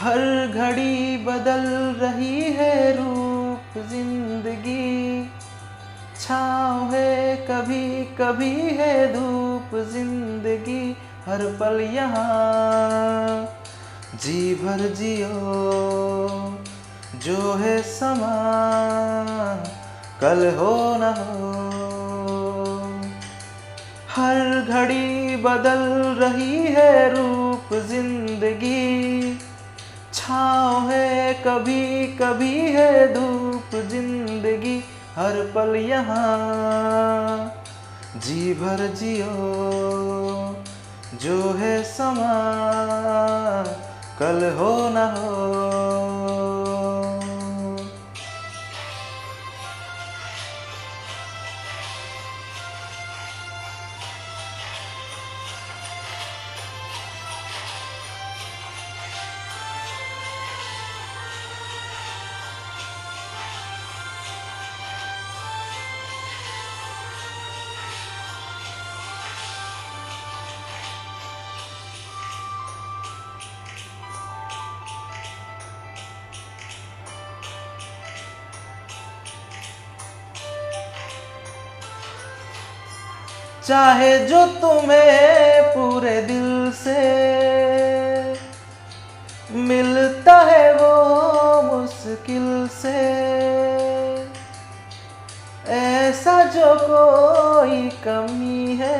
हर घड़ी बदल रही है रूप जिंदगी, छाँव है कभी कभी है धूप जिंदगी, हर पल यहाँ जी भर जियो, जो है समा कल हो न हो। हर घड़ी बदल रही है रूप जिंदगी, छाँव है कभी कभी है धूप जिंदगी, हर पल यहाँ जी भर जियो, जो है समा कल हो न हो। चाहे जो तुम्हें पूरे दिल से मिलता है वो मुश्किल से, ऐसा जो कोई कमी है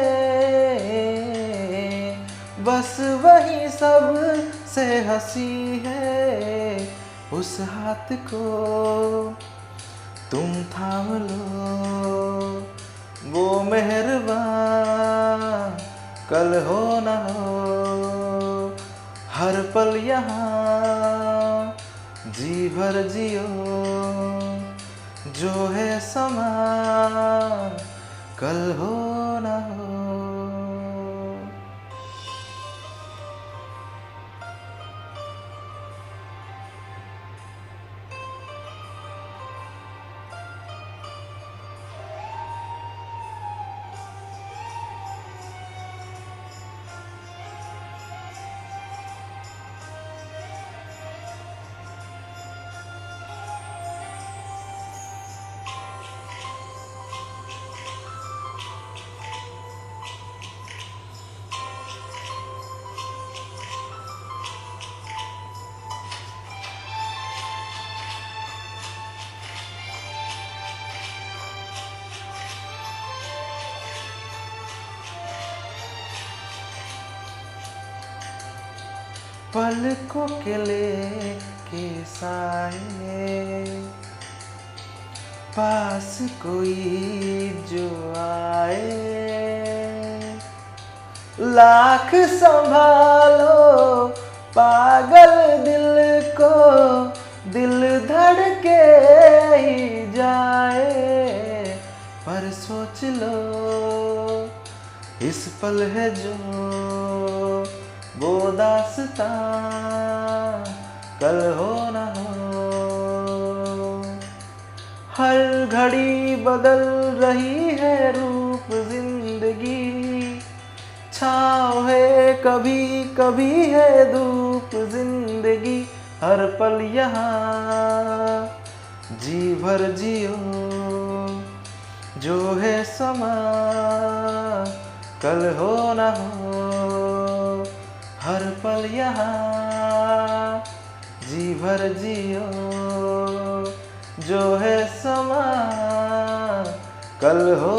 बस वही सब से हंसी है, उस हाथ को तुम थाम लो, वो मेहरबान कल हो न हो। हर पल यहाँ जी भर जियो, जो है समा कल हो न हो। पलकों के लेके साए, पास कोई जो आए, लाख संभालो पागल दिल को, दिल धड़के ही जाए, पर सोच लो इस पल है जो वो दास्तां कल हो न हो। हर घड़ी बदल रही है रूप जिंदगी, छाँव है कभी कभी है धूप जिंदगी, हर पल यहाँ जी भर जियो, जो है समा कल हो न हो। हर पल यहाँ जी भर जियो, जो है समा कल हो